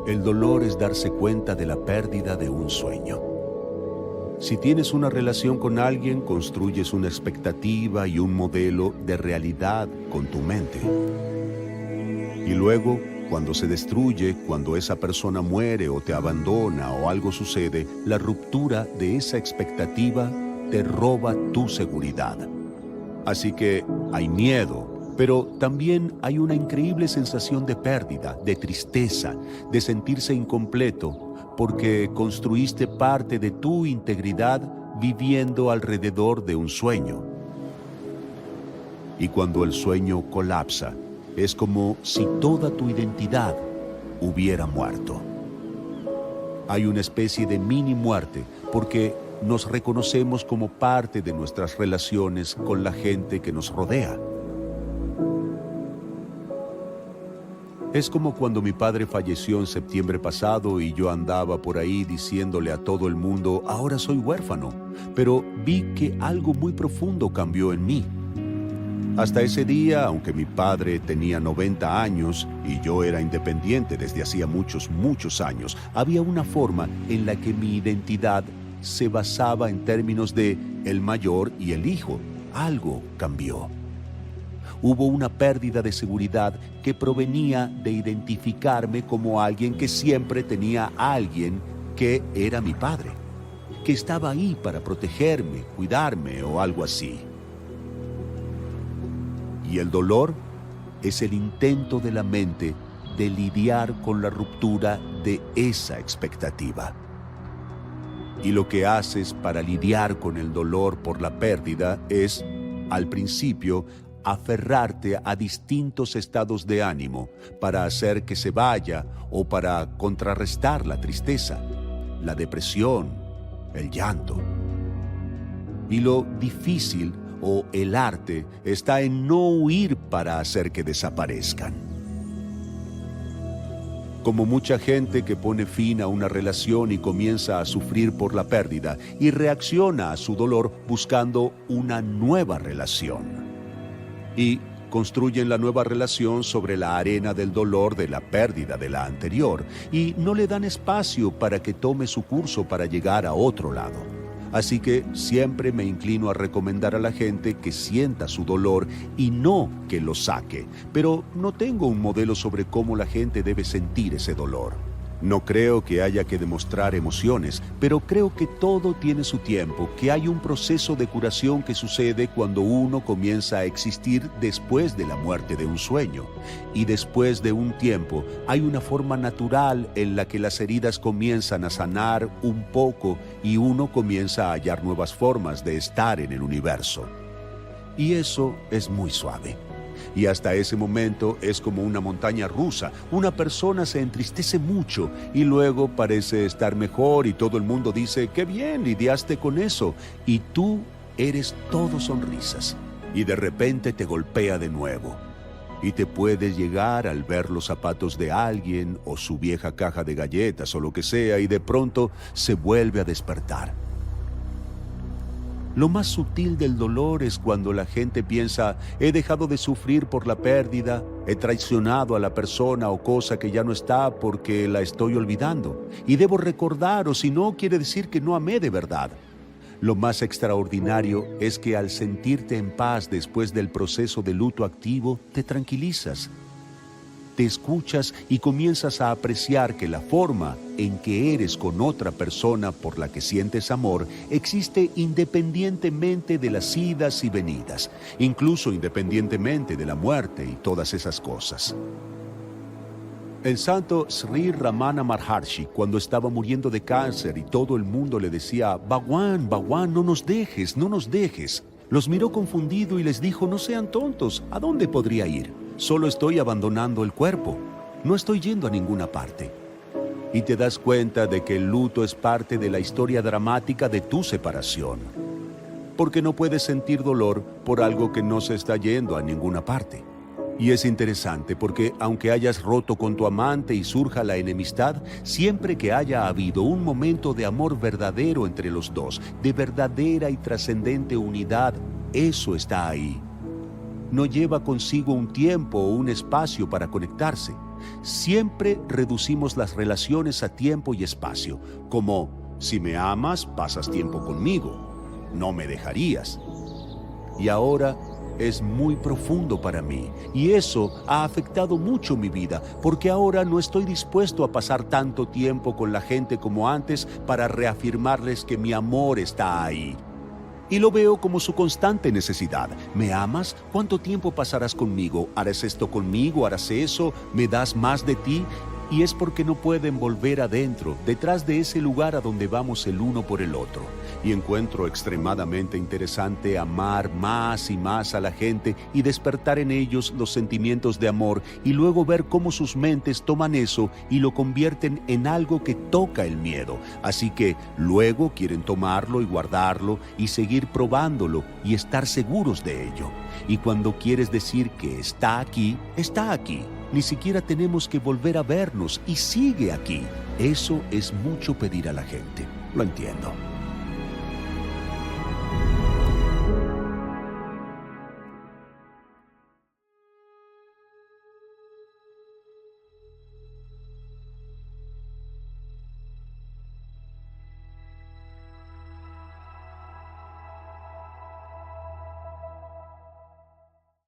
El dolor es darse cuenta de la pérdida de un sueño. Si tienes una relación con alguien, construyes una expectativa y un modelo de realidad con tu mente. Y luego, cuando se destruye, cuando esa persona muere o te abandona o algo sucede, la ruptura de esa expectativa te roba tu seguridad. Así que hay miedo, pero también hay una increíble sensación de pérdida, de tristeza, de sentirse incompleto, porque construiste parte de tu integridad viviendo alrededor de un sueño. Y cuando el sueño colapsa, es como si toda tu identidad hubiera muerto. Hay una especie de mini muerte, porque nos reconocemos como parte de nuestras relaciones con la gente que nos rodea. Es como cuando mi padre falleció en septiembre pasado y yo andaba por ahí diciéndole a todo el mundo, ahora soy huérfano, pero vi que algo muy profundo cambió en mí. Hasta ese día, aunque mi padre tenía 90 años y yo era independiente desde hacía muchos años, había una forma en la que mi identidad se basaba en términos de el mayor y el hijo. Algo cambió. Hubo una pérdida de seguridad que provenía de identificarme como alguien que siempre tenía a alguien que era mi padre, que estaba ahí para protegerme, cuidarme o algo así. Y el dolor es el intento de la mente de lidiar con la ruptura de esa expectativa. Y lo que haces para lidiar con el dolor por la pérdida es, al principio, aferrarte a distintos estados de ánimo para hacer que se vaya o para contrarrestar la tristeza, la depresión, el llanto. Y lo difícil o el arte está en no huir para hacer que desaparezcan. Como mucha gente que pone fin a una relación y comienza a sufrir por la pérdida y reacciona a su dolor buscando una nueva relación. Y construyen la nueva relación sobre la arena del dolor de la pérdida de la anterior y no le dan espacio para que tome su curso para llegar a otro lado. Así que siempre me inclino a recomendar a la gente que sienta su dolor y no que lo saque, pero no tengo un modelo sobre cómo la gente debe sentir ese dolor. No creo que haya que demostrar emociones, pero creo que todo tiene su tiempo, que hay un proceso de curación que sucede cuando uno comienza a existir después de la muerte de un sueño. Y después de un tiempo, hay una forma natural en la que las heridas comienzan a sanar un poco y uno comienza a hallar nuevas formas de estar en el universo. Y eso es muy suave. Y hasta ese momento es como una montaña rusa. Una persona se entristece mucho y luego parece estar mejor y todo el mundo dice, ¡qué bien, lidiaste con eso! Y tú eres todo sonrisas. Y de repente te golpea de nuevo. Y te puedes llegar al ver los zapatos de alguien o su vieja caja de galletas o lo que sea y de pronto se vuelve a despertar. Lo más sutil del dolor es cuando la gente piensa, he dejado de sufrir por la pérdida, he traicionado a la persona o cosa que ya no está porque la estoy olvidando. Y debo recordar, o si no, quiere decir que no amé de verdad. Lo más extraordinario es que al sentirte en paz después del proceso de luto activo, te tranquilizas. Te escuchas y comienzas a apreciar que la forma en que eres con otra persona por la que sientes amor existe independientemente de las idas y venidas, incluso independientemente de la muerte y todas esas cosas. El santo Sri Ramana Maharshi, cuando estaba muriendo de cáncer y todo el mundo le decía, Bhagwan, Bhagwan, no nos dejes, no nos dejes, los miró confundido y les dijo, no sean tontos, ¿a dónde podría ir? Solo estoy abandonando el cuerpo, no estoy yendo a ninguna parte. Y te das cuenta de que el luto es parte de la historia dramática de tu separación. Porque no puedes sentir dolor por algo que no se está yendo a ninguna parte. Y es interesante porque aunque hayas roto con tu amante y surja la enemistad, siempre que haya habido un momento de amor verdadero entre los dos, de verdadera y trascendente unidad, eso está ahí. No lleva consigo un tiempo o un espacio para conectarse. Siempre reducimos las relaciones a tiempo y espacio, como: si me amas, pasas tiempo conmigo, no me dejarías. Y ahora es muy profundo para mí, y eso ha afectado mucho mi vida, porque ahora no estoy dispuesto a pasar tanto tiempo con la gente como antes para reafirmarles que mi amor está ahí. Y lo veo como su constante necesidad. ¿Me amas? ¿Cuánto tiempo pasarás conmigo? ¿Harás esto conmigo? ¿Harás eso? ¿Me das más de ti? Y es porque no pueden volver adentro, detrás de ese lugar a donde vamos el uno por el otro. Y encuentro extremadamente interesante amar más y más a la gente y despertar en ellos los sentimientos de amor, y luego ver cómo sus mentes toman eso y lo convierten en algo que toca el miedo. Así que luego quieren tomarlo y guardarlo y seguir probándolo y estar seguros de ello. Y cuando quieres decir que está aquí, está aquí. Ni siquiera tenemos que volver a vernos y sigue aquí. Eso es mucho pedir a la gente. Lo entiendo.